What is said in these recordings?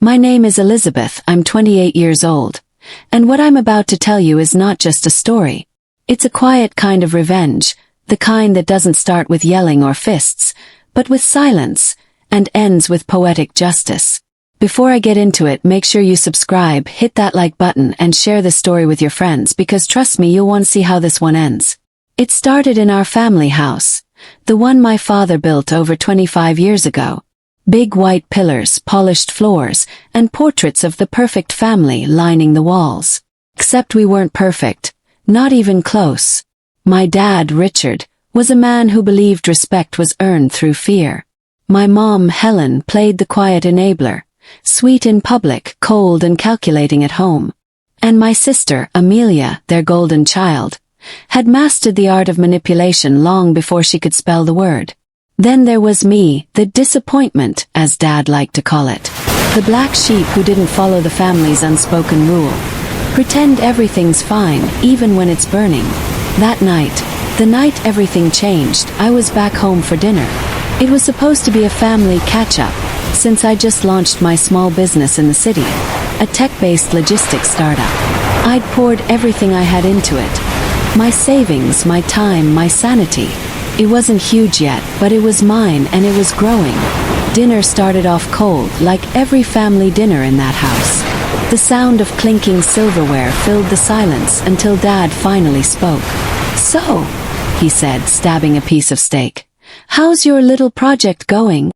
My name is Elizabeth, I'm 28 years old. And what I'm about to tell you is not just a story. It's a quiet kind of revenge, the kind that doesn't start with yelling or fists, but with silence, and ends with poetic justice. Before I get into it, make sure you subscribe, hit that like button, and share this story with your friends because trust me, you'll want to see how this one ends. It started in our family house, the one my father built over 25 years ago. Big white pillars, polished floors, and portraits of the perfect family lining the walls. Except we weren't perfect, not even close. My dad, Richard, was a man who believed respect was earned through fear. My mom, Helen, played the quiet enabler, sweet in public, cold and calculating at home. And my sister, Amelia, their golden child, had mastered the art of manipulation long before she could spell the word. Then there was me, the disappointment, as Dad liked to call it. The black sheep who didn't follow the family's unspoken rule. Pretend everything's fine, even when it's burning. That night, the night everything changed, I was back home for dinner. It was supposed to be a family catch-up, since I just launched my small business in the city, a tech-based logistics startup. I'd poured everything I had into it. My savings, my time, my sanity. It wasn't huge yet, but it was mine and it was growing. Dinner started off cold, like every family dinner in that house. The sound of clinking silverware filled the silence until Dad finally spoke. "So," he said, stabbing a piece of steak, "how's your little project going?"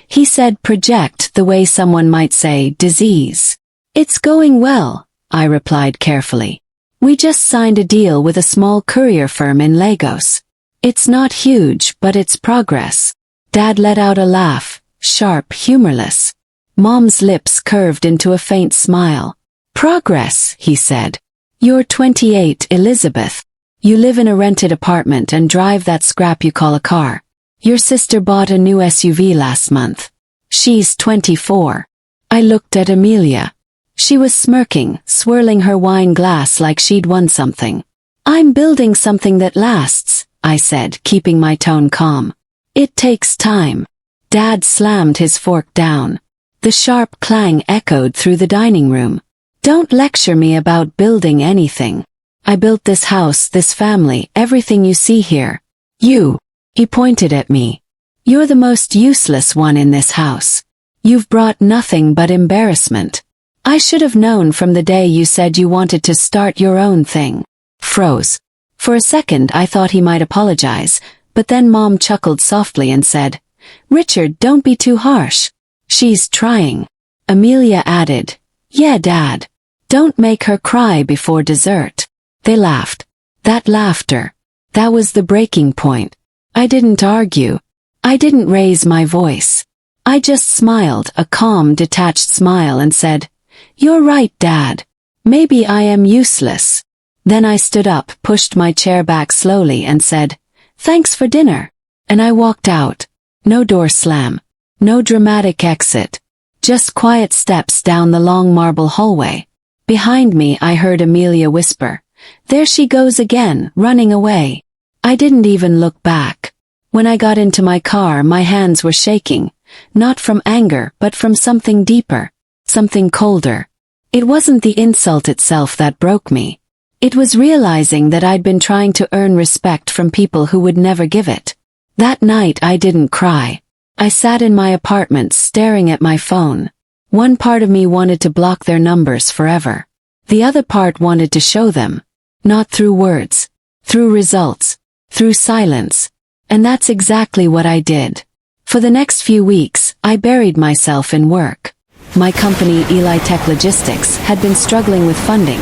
He said project the way someone might say disease. "It's going well," I replied carefully. "We just signed a deal with a small courier firm in Lagos. It's not huge, but it's progress." Dad let out a laugh, sharp, humorless. Mom's lips curved into a faint smile. "Progress," he said. "You're 28, Elizabeth. You live in a rented apartment and drive that scrap you call a car. Your sister bought a new SUV last month. She's 24. I looked at Amelia. She was smirking, swirling her wine glass like she'd won something. "I'm building something that lasts," I said, keeping my tone calm. "It takes time." Dad slammed his fork down. The sharp clang echoed through the dining room. "Don't lecture me about building anything. I built this house, this family, everything you see here. You," he pointed at me. "You're the most useless one in this house. You've brought nothing but embarrassment. I should have known from the day you said you wanted to start your own thing." Froze. For a second I thought he might apologize, but then Mom chuckled softly and said, "Richard, don't be too harsh. She's trying." Amelia added, "Yeah, Dad. Don't make her cry before dessert." They laughed. That laughter. That was the breaking point. I didn't argue. I didn't raise my voice. I just smiled, a calm, detached smile, and said, "You're right, Dad. Maybe I am useless." Then I stood up, pushed my chair back slowly and said, "Thanks for dinner." And I walked out. No door slam. No dramatic exit. Just quiet steps down the long marble hallway. Behind me I heard Amelia whisper, "There she goes again, running away." I didn't even look back. When I got into my car, my hands were shaking, not from anger but from something deeper, something colder. It wasn't the insult itself that broke me. It was realizing that I'd been trying to earn respect from people who would never give it. That night I didn't cry. I sat in my apartment staring at my phone. One part of me wanted to block their numbers forever. The other part wanted to show them. Not through words. Through results. Through silence. And that's exactly what I did. For the next few weeks, I buried myself in work. My company, Eli Tech Logistics, had been struggling with funding,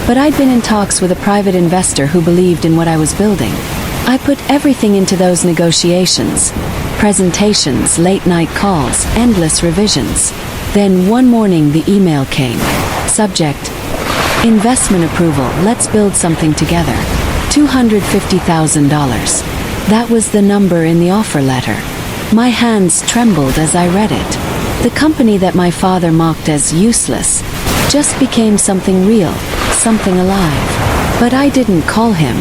but I'd been in talks with a private investor who believed in what I was building. I put everything into those negotiations. Presentations, late-night calls, endless revisions. Then one morning the email came. Subject: investment approval, let's build something together. $250,000. That was the number in the offer letter. My hands trembled as I read it. The company that my father mocked as useless just became something real, something alive. But I didn't call him.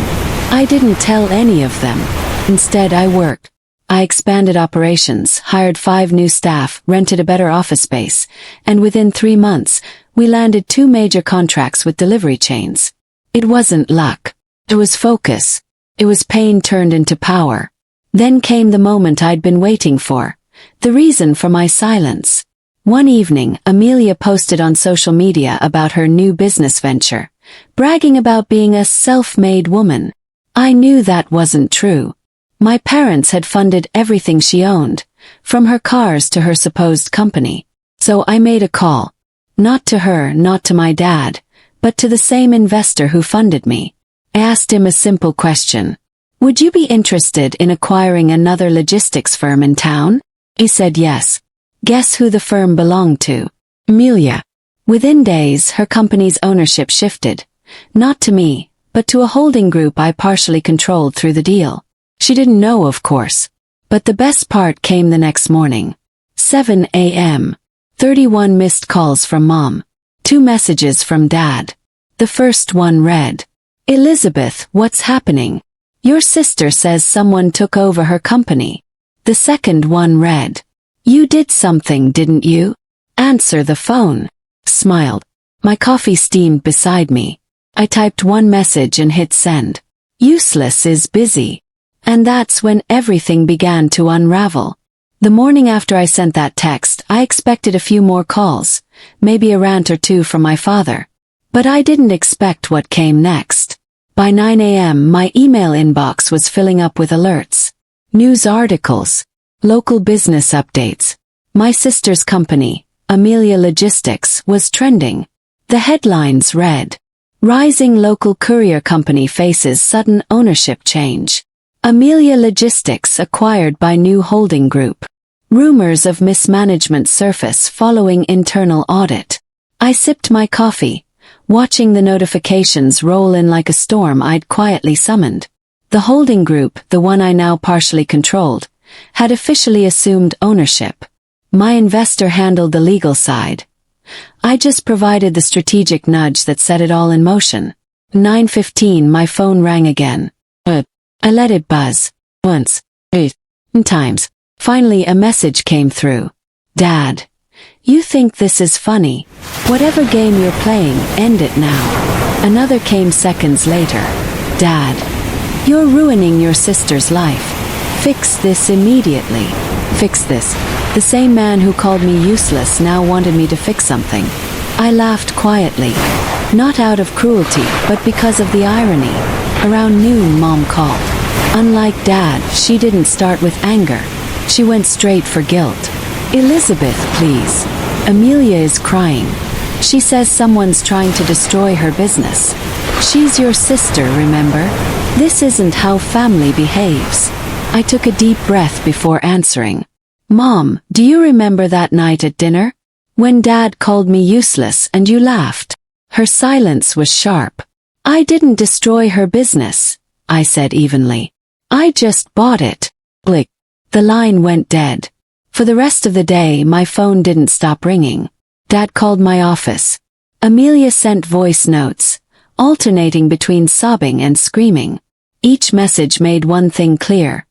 I didn't tell any of them. Instead I worked. I expanded operations, hired 5 new staff, rented a better office space, and within 3 months, we landed 2 major contracts with delivery chains. It wasn't luck. It was focus. It was pain turned into power. Then came the moment I'd been waiting for. The reason for my silence. One evening, Amelia posted on social media about her new business venture, bragging about being a self-made woman. I knew that wasn't true. My parents had funded everything she owned, from her cars to her supposed company. So I made a call. Not to her, not to my dad, but to the same investor who funded me. I asked him a simple question. Would you be interested in acquiring another logistics firm in town? He said yes. Guess who the firm belonged to? Amelia. Within days, her company's ownership shifted. Not to me, but to a holding group I partially controlled through the deal. She didn't know, of course. But the best part came the next morning. 7 a.m. 31 missed calls from Mom. 2 messages from Dad. The first one read, Elizabeth, what's happening? Your sister says someone took over her company. The second one read, You did something, didn't you? Answer the phone. Smiled. My coffee steamed beside me. I typed one message and hit send. Useless is busy. And that's when everything began to unravel. The morning after I sent that text, I expected a few more calls, maybe a rant or 2 from my father. But I didn't expect what came next. By 9 a.m. my email inbox was filling up with alerts. News articles. Local business updates. My sister's company, Amelia Logistics, was trending. The headlines read, Rising local courier company faces sudden ownership change. Amelia Logistics acquired by new holding group. Rumors of mismanagement surface following internal audit. I sipped my coffee, watching the notifications roll in like a storm I'd quietly summoned. The holding group, the one I now partially controlled, had officially assumed ownership. My investor handled the legal side. I just provided the strategic nudge that set it all in motion. 9:15 my phone rang again. I let it buzz. Once. 8 times. Finally a message came through. Dad. You think this is funny? Whatever game you're playing, end it now. Another came seconds later. Dad. You're ruining your sister's life. Fix this immediately. Fix this. The same man who called me useless now wanted me to fix something. I laughed quietly. Not out of cruelty, but because of the irony. Around noon Mom called. Unlike Dad, she didn't start with anger. She went straight for guilt. Elizabeth, please. Amelia is crying. She says someone's trying to destroy her business. She's your sister, remember? This isn't how family behaves. I took a deep breath before answering. Mom, do you remember that night at dinner? When Dad called me useless and you laughed? Her silence was sharp. I didn't destroy her business, I said evenly. I just bought it. Click. The line went dead. For the rest of the day, my phone didn't stop ringing. Dad called my office. Amelia sent voice notes, alternating between sobbing and screaming. Each message made one thing clear.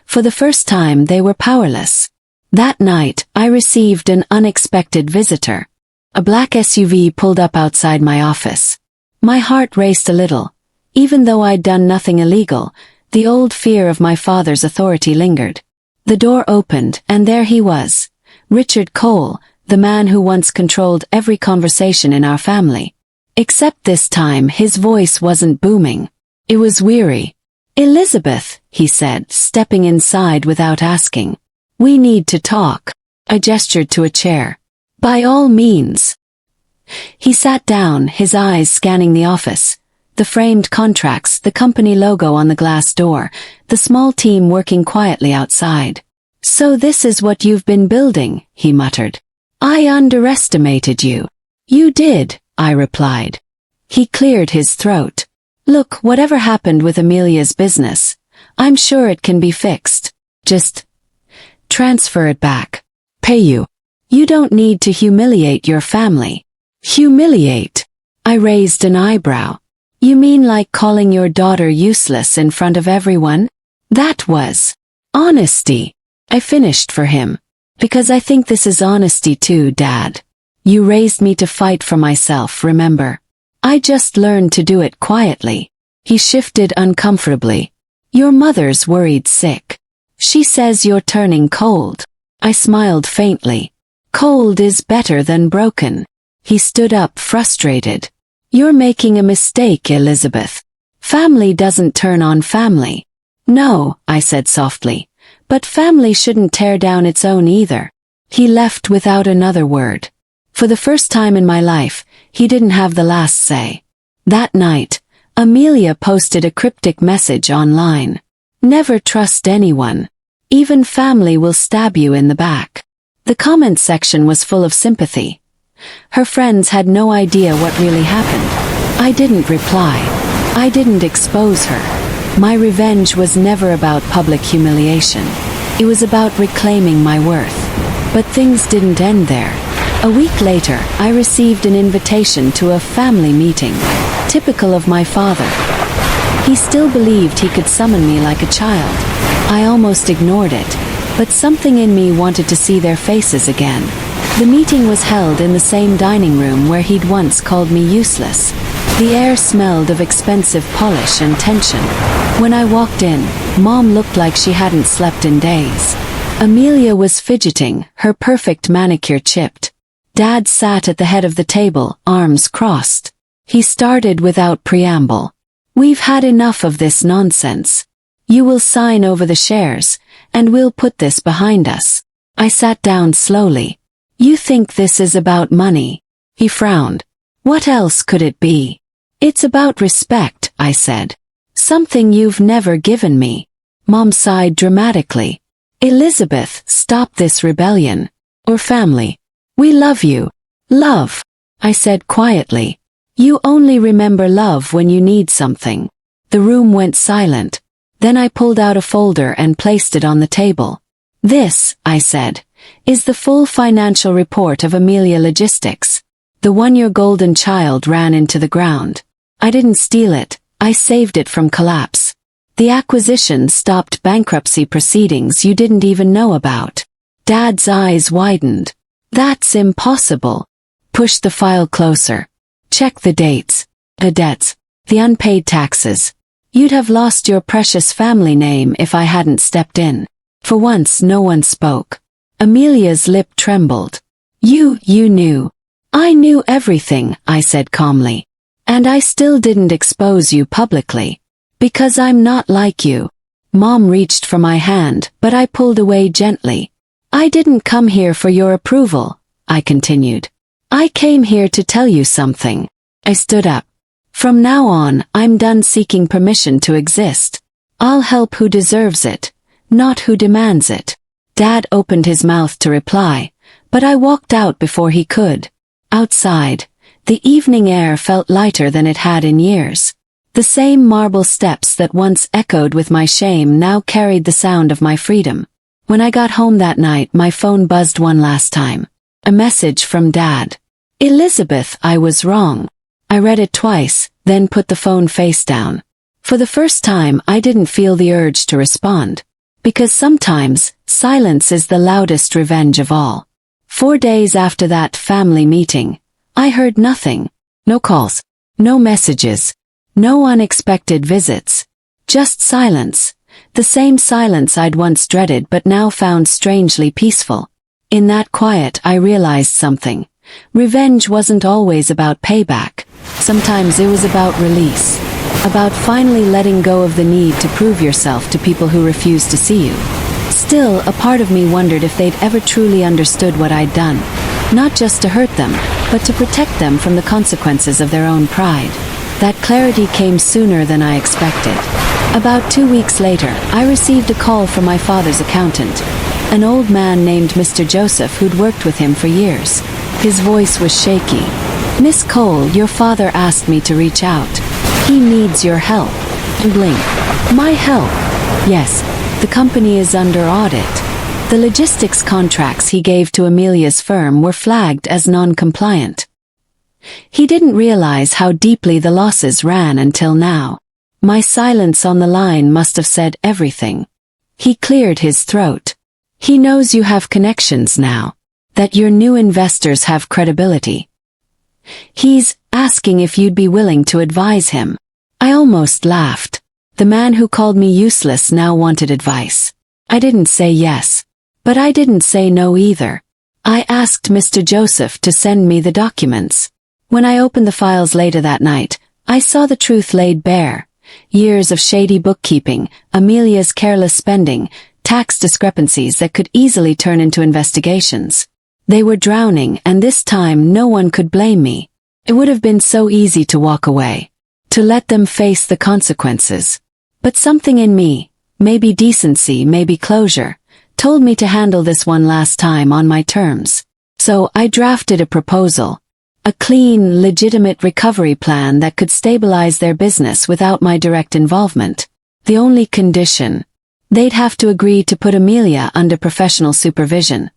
For the first time, they were powerless. That night, I received an unexpected visitor. A black SUV pulled up outside my office. My heart raced a little. Even though I'd done nothing illegal, the old fear of my father's authority lingered. The door opened, and there he was. Richard Cole, the man who once controlled every conversation in our family. Except this time his voice wasn't booming. It was weary. Elizabeth, he said, stepping inside without asking. We need to talk. I gestured to a chair. By all means. He sat down, his eyes scanning the office. The framed contracts, the company logo on the glass door, the small team working quietly outside. So this is what you've been building, he muttered. I underestimated you. You did, I replied. He cleared his throat. Look, whatever happened with Amelia's business, I'm sure it can be fixed. Just transfer it back. Pay you. You don't need to humiliate your family. Humiliate? I raised an eyebrow. You mean like calling your daughter useless in front of everyone? That was Honesty. I finished for him. Because I think this is honesty too, Dad. You raised me to fight for myself, remember? I just learned to do it quietly. He shifted uncomfortably. Your mother's worried sick. She says you're turning cold. I smiled faintly. Cold is better than broken. He stood up, frustrated. You're making a mistake, Elizabeth. Family doesn't turn on family. No, I said softly. But family shouldn't tear down its own either. He left without another word. For the first time in my life, he didn't have the last say. That night, Amelia posted a cryptic message online. Never trust anyone. Even family will stab you in the back. The comment section was full of sympathy. Her friends had no idea what really happened. I didn't reply. I didn't expose her. My revenge was never about public humiliation. It was about reclaiming my worth. But things didn't end there. A week later, I received an invitation to a family meeting. Typical of my father. He still believed he could summon me like a child. I almost ignored it, but something in me wanted to see their faces again. The meeting was held in the same dining room where he'd once called me useless. The air smelled of expensive polish and tension. When I walked in, Mom looked like she hadn't slept in days. Amelia was fidgeting, her perfect manicure chipped. Dad sat at the head of the table, arms crossed. He started without preamble. We've had enough of this nonsense. You will sign over the shares, and we'll put this behind us. I sat down slowly. You think this is about money? He frowned. What else could it be? It's about respect, I said. Something you've never given me. Mom sighed dramatically. Elizabeth, stop this rebellion. Or family. We love you. Love. I said quietly. You only remember love when you need something. The room went silent. Then I pulled out a folder and placed it on the table. This, I said, is the full financial report of Amelia Logistics. The one your golden child ran into the ground. I didn't steal it, I saved it from collapse. The acquisition stopped bankruptcy proceedings you didn't even know about. Dad's eyes widened. That's impossible. Push the file closer. Check the dates, the debts, the unpaid taxes. You'd have lost your precious family name if I hadn't stepped in. For once no one spoke. Amelia's lip trembled. You knew. I knew everything, I said calmly. And I still didn't expose you publicly. Because I'm not like you. Mom reached for my hand, but I pulled away gently. I didn't come here for your approval, I continued. I came here to tell you something. I stood up. From now on, I'm done seeking permission to exist. I'll help who deserves it, not who demands it. Dad opened his mouth to reply, but I walked out before he could. Outside, the evening air felt lighter than it had in years. The same marble steps that once echoed with my shame now carried the sound of my freedom. When I got home that night, my phone buzzed one last time. A message from Dad. Elizabeth, I was wrong. I read it twice, then put the phone face down. For the first time, I didn't feel the urge to respond. Because sometimes, silence is the loudest revenge of all. 4 days after that family meeting, I heard nothing. No calls. No messages. No unexpected visits. Just silence. The same silence I'd once dreaded but now found strangely peaceful. In that quiet I realized something. Revenge wasn't always about payback. Sometimes it was about release. About finally letting go of the need to prove yourself to people who refuse to see you. Still, a part of me wondered if they'd ever truly understood what I'd done. Not just to hurt them, but to protect them from the consequences of their own pride. That clarity came sooner than I expected. About 2 weeks later, I received a call from my father's accountant. An old man named Mr. Joseph who'd worked with him for years. His voice was shaky. Miss Cole, your father asked me to reach out. He needs your help. Blink. My help? Yes, the company is under audit. The logistics contracts he gave to Amelia's firm were flagged as non-compliant. He didn't realize how deeply the losses ran until now. My silence on the line must have said everything. He cleared his throat. He knows you have connections now. That your new investors have credibility. He's asking if you'd be willing to advise him. I almost laughed. The man who called me useless now wanted advice. I didn't say yes. But I didn't say no either. I asked Mr. Joseph to send me the documents. When I opened the files later that night, I saw the truth laid bare. Years of shady bookkeeping, Amelia's careless spending, tax discrepancies that could easily turn into investigations. They were drowning, and this time no one could blame me. It would have been so easy to walk away, to let them face the consequences. But something in me, maybe decency, maybe closure, told me to handle this one last time on my terms. So I drafted a proposal. A clean, legitimate recovery plan that could stabilize their business without my direct involvement. The only condition: they'd have to agree to put Amelia under professional supervision.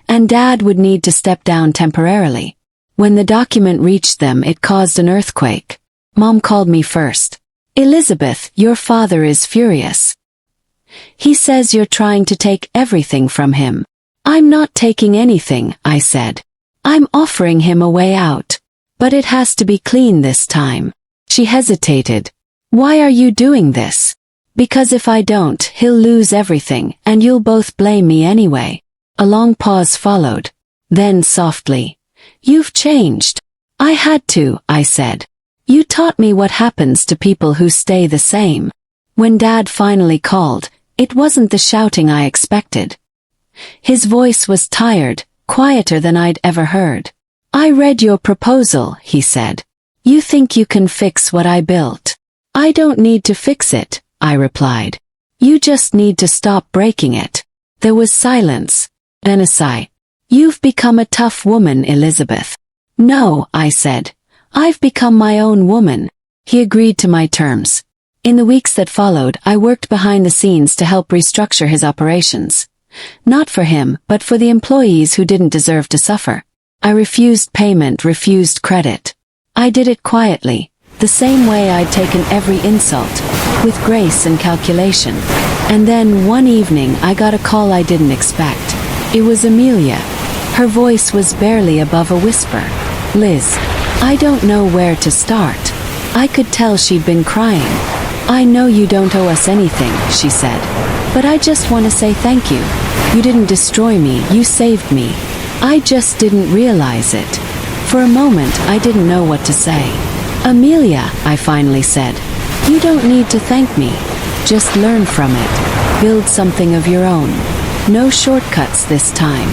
And Dad would need to step down temporarily. When the document reached them, it caused an earthquake. Mom called me first. "Elizabeth, your father is furious. He says you're trying to take everything from him." "I'm not taking anything," I said. "I'm offering him a way out. But it has to be clean this time." She hesitated. "Why are you doing this?" "Because if I don't, he'll lose everything, and you'll both blame me anyway." A long pause followed. Then softly, "You've changed." "I had to," I said. "You taught me what happens to people who stay the same." When Dad finally called, it wasn't the shouting I expected. His voice was tired, quieter than I'd ever heard. "I read your proposal," he said. "You think you can fix what I built." "I don't need to fix it," I replied. "You just need to stop breaking it." There was silence. Then a sigh. "You've become a tough woman, Elizabeth." "No," I said. "I've become my own woman." He agreed to my terms. In the weeks that followed, I worked behind the scenes to help restructure his operations. Not for him, but for the employees who didn't deserve to suffer. I refused payment, refused credit. I did it quietly, the same way I'd taken every insult, with grace and calculation. And then one evening I got a call I didn't expect. It was Amelia. Her voice was barely above a whisper. "Liz, I don't know where to start." I could tell she'd been crying. "I know you don't owe us anything," she said. "But I just want to say thank you. You didn't destroy me, you saved me. I just didn't realize it." For a moment I didn't know what to say. "Amelia," I finally said, "you don't need to thank me. Just learn from it. Build something of your own. No shortcuts this time."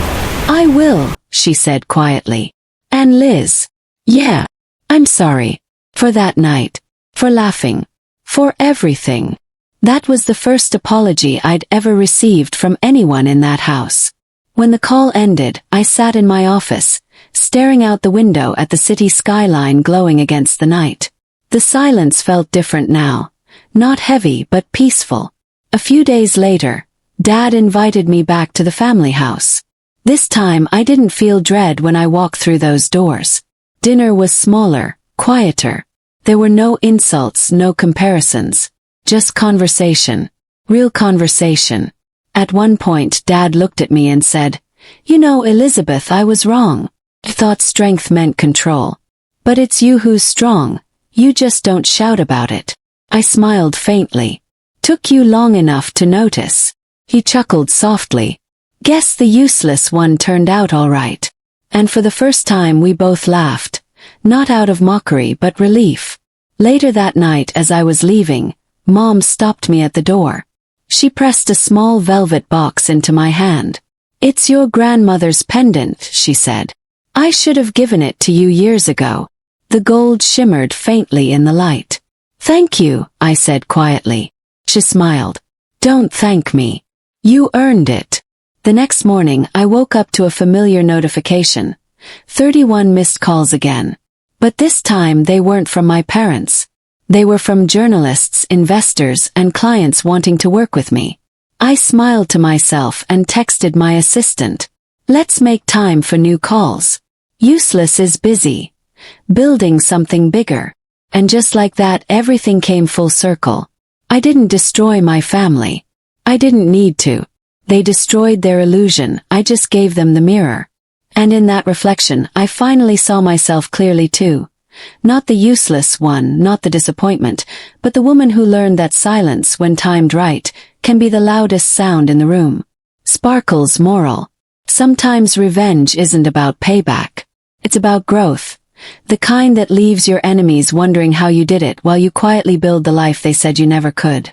"I will," she said quietly. "And Liz." "Yeah. I'm sorry. For that night. For laughing. For everything." That was the first apology I'd ever received from anyone in that house. When the call ended, I sat in my office, staring out the window at the city skyline glowing against the night. The silence felt different now. Not heavy, but peaceful. A few days later, Dad invited me back to the family house. This time I didn't feel dread when I walked through those doors. Dinner was smaller, quieter. There were no insults, no comparisons. Just conversation. Real conversation. At one point Dad looked at me and said, "You know, Elizabeth, I was wrong. I thought strength meant control. But it's you who's strong. You just don't shout about it." I smiled faintly. "Took you long enough to notice." He chuckled softly. "Guess the useless one turned out all right." And for the first time we both laughed. Not out of mockery but relief. Later that night as I was leaving, Mom stopped me at the door. She pressed a small velvet box into my hand. "It's your grandmother's pendant," she said. "I should have given it to you years ago." The gold shimmered faintly in the light. "Thank you," I said quietly. She smiled. "Don't thank me. You earned it." The next morning I woke up to a familiar notification. 31 missed calls again. But this time they weren't from my parents. They were from journalists, investors, and clients wanting to work with me. I smiled to myself and texted my assistant. "Let's make time for new calls. Useless is busy. Building something bigger." And just like that everything came full circle. I didn't destroy my family. I didn't need to. They destroyed their illusion, I just gave them the mirror. And in that reflection, I finally saw myself clearly too. Not the useless one, not the disappointment, but the woman who learned that silence, when timed right, can be the loudest sound in the room. Sparkle's moral. Sometimes revenge isn't about payback. It's about growth. The kind that leaves your enemies wondering how you did it while you quietly build the life they said you never could.